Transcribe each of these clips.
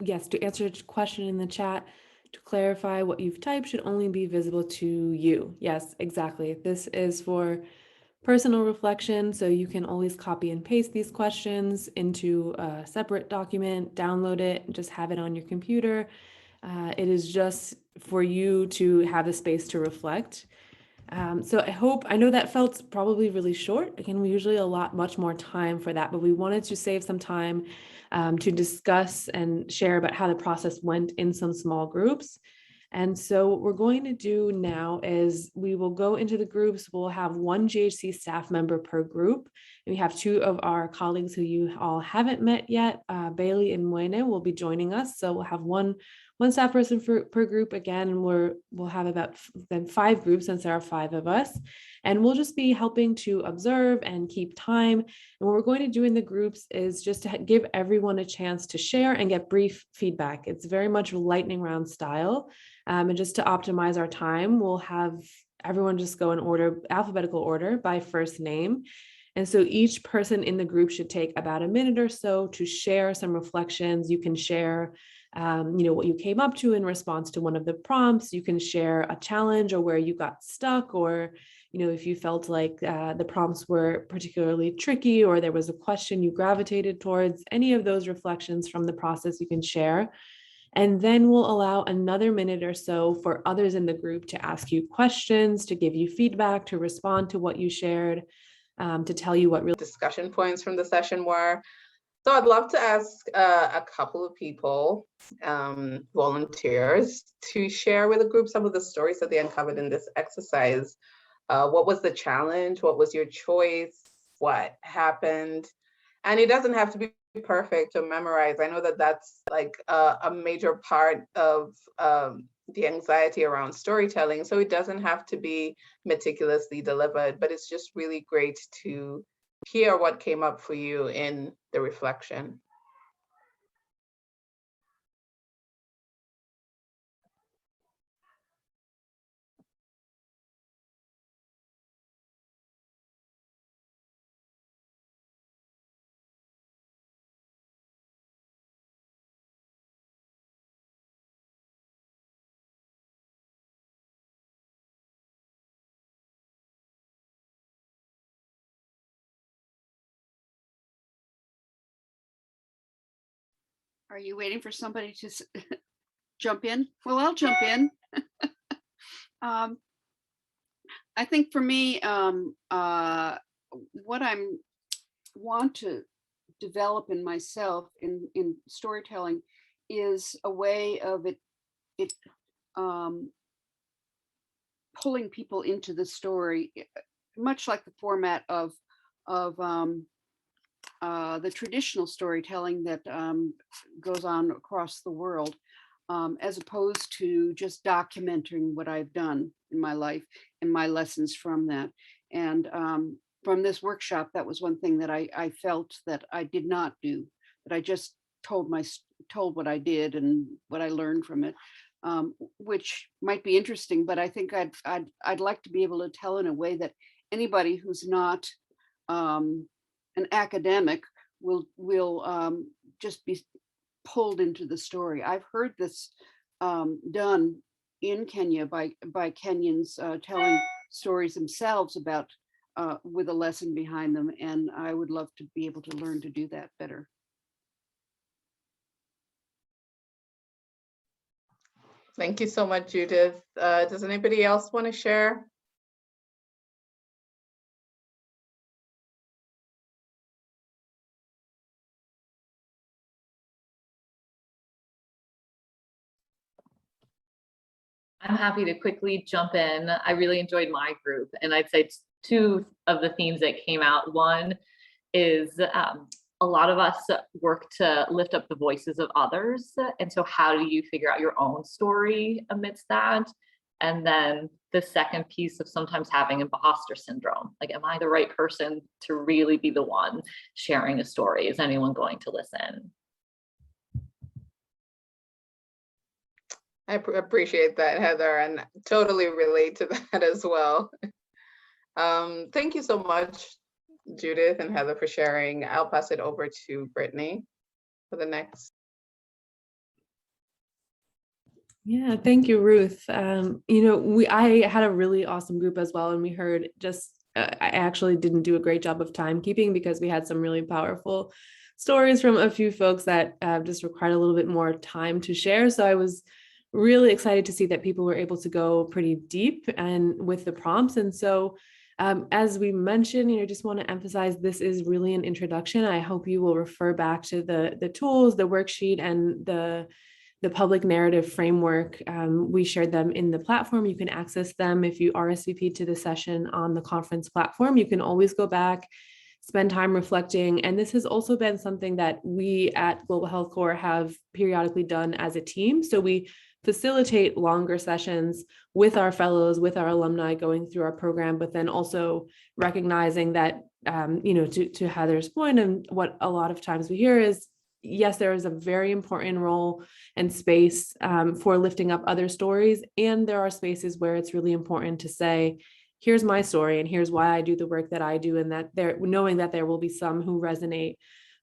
yes, to answer a question in the chat, to clarify, what you've typed should only be visible to you. Yes, exactly. This is for personal reflection, so you can always copy and paste these questions into a separate document, download it, and just have it on your computer. It is just for you to have the space to reflect. So I know that felt probably really short. Again, we usually allot much more time for that, but we wanted to save some time to discuss and share about how the process went in some small groups. And so what we're going to do now is we will go into the groups. We'll have one GHC staff member per group. And we have two of our colleagues who you all haven't met yet. Bailey and Mweene will be joining us. So we'll have one staff person per group. Again, we'll have about then 5 groups since there are 5 of us. And we'll just be helping to observe and keep time. And what we're going to do in the groups is just to give everyone a chance to share and get brief feedback. It's very much lightning round style. And just to optimize our time, we'll have everyone just go in order, alphabetical order by first name. And so each person in the group should take about a minute or so to share some reflections. You can share what you came up to in response to one of the prompts. You can share a challenge or where you got stuck, or if you felt like the prompts were particularly tricky or there was a question you gravitated towards. Any of those reflections from the process you can share. And then we'll allow another minute or so for others in the group to ask you questions, to give you feedback, to respond to what you shared, to tell you what real discussion points from the session were. So I'd love to ask a couple of people, volunteers, to share with the group some of the stories that they uncovered in this exercise. What was the challenge? What was your choice? What happened? And it doesn't have to be perfect to memorize. I know that that's like a major part of the anxiety around storytelling. So it doesn't have to be meticulously delivered, but it's just really great to hear what came up for you in the reflection. Are you waiting for somebody to jump in? Well, I'll jump in. I think for me, what I want to develop in myself in storytelling is a way of it pulling people into the story, much like the format of the traditional storytelling that goes on across the world, as opposed to just documenting what I've done in my life and my lessons from that. And from this workshop, that was one thing that I felt that I did not do, that I just told what I did and what I learned from it, which might be interesting, but I think I'd like to be able to tell in a way that anybody who's not an academic will just be pulled into the story. I've heard this done in Kenya by Kenyans telling stories themselves about with a lesson behind them, and I would love to be able to learn to do that better. Thank you so much, Judith. Does anybody else want to share? I'm happy to quickly jump in. I really enjoyed my group, and I'd say 2 of the themes that came out. One is a lot of us work to lift up the voices of others, and so how do you figure out your own story amidst that? And then the second piece of sometimes having imposter syndrome, like, am I the right person to really be the one sharing a story? Is anyone going to listen? I appreciate that, Heather, and totally relate to that as well. Thank you so much, Judith and Heather, for sharing. I'll pass it over to Brittany for the next. Yeah, thank you, Ruth. I had a really awesome group as well, and we heard I actually didn't do a great job of timekeeping because we had some really powerful stories from a few folks that just required a little bit more time to share. So I was really excited to see that people were able to go pretty deep and with the prompts. And so as we mentioned, I just want to emphasize this is really an introduction. I hope you will refer back to the tools, the worksheet, and the public narrative framework. We shared them in the platform. You can access them if you RSVP to the session on the conference platform. You can always go back, spend time reflecting. And this has also been something that we at Global Health Corps have periodically done as a team. So we facilitate longer sessions with our fellows, with our alumni going through our program, but then also recognizing that, to Heather's point, and what a lot of times we hear is, yes, there is a very important role and space for lifting up other stories. And there are spaces where it's really important to say, here's my story and here's why I do the work that I do. And that knowing that there will be some who resonate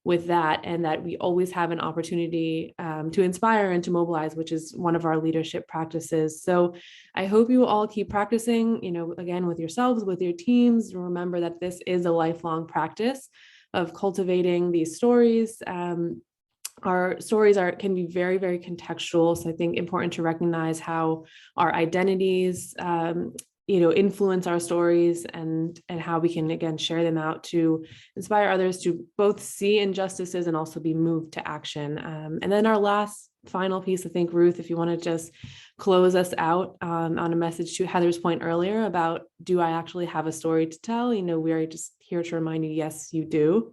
with that, and that we always have an opportunity to inspire and to mobilize, which is one of our leadership practices. So I hope you all keep practicing, again, with yourselves, with your teams. Remember that this is a lifelong practice of cultivating these stories. Our stories can be very, very contextual. So I think important to recognize how our identities, influence our stories, and how we can, again, share them out to inspire others to both see injustices and also be moved to action. And then our last final piece, I think, Ruth, if you want to just close us out on a message to Heather's point earlier about, do I actually have a story to tell? We are just here to remind you, yes, you do.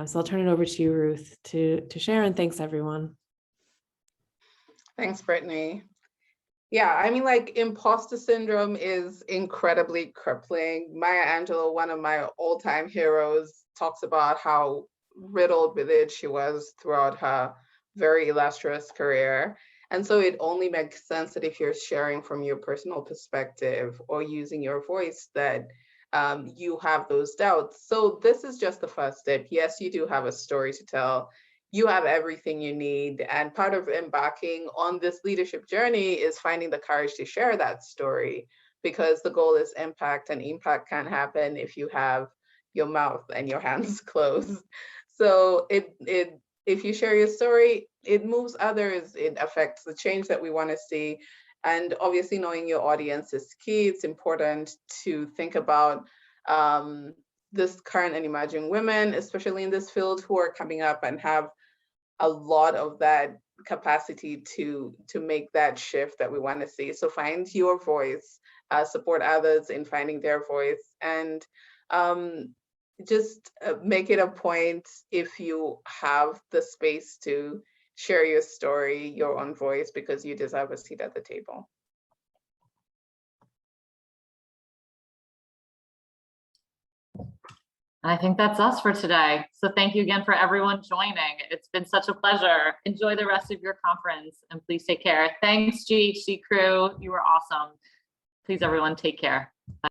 So I'll turn it over to you, Ruth, to share, and thanks, everyone. Thanks, Brittany. Yeah, I mean, imposter syndrome is incredibly crippling. Maya Angelou, one of my all-time heroes, talks about how riddled with it she was throughout her very illustrious career. And so it only makes sense that if you're sharing from your personal perspective or using your voice, that you have those doubts. So this is just the first step. Yes, you do have a story to tell. You have everything you need. And part of embarking on this leadership journey is finding the courage to share that story, because the goal is impact, and impact can't happen if you have your mouth and your hands closed. So if you share your story, it moves others, it affects the change that we want to see. And obviously knowing your audience is key. It's important to think about this current and emerging women, especially in this field, who are coming up and have a lot of that capacity to make that shift that we want to see. So find your voice, support others in finding their voice, and just make it a point, if you have the space, to share your story, your own voice, because you deserve a seat at the table. I think that's us for today. So thank you again for everyone joining. It's been such a pleasure. Enjoy the rest of your conference, and please take care. Thanks, GHC crew. You were awesome. Please, everyone, take care. Bye.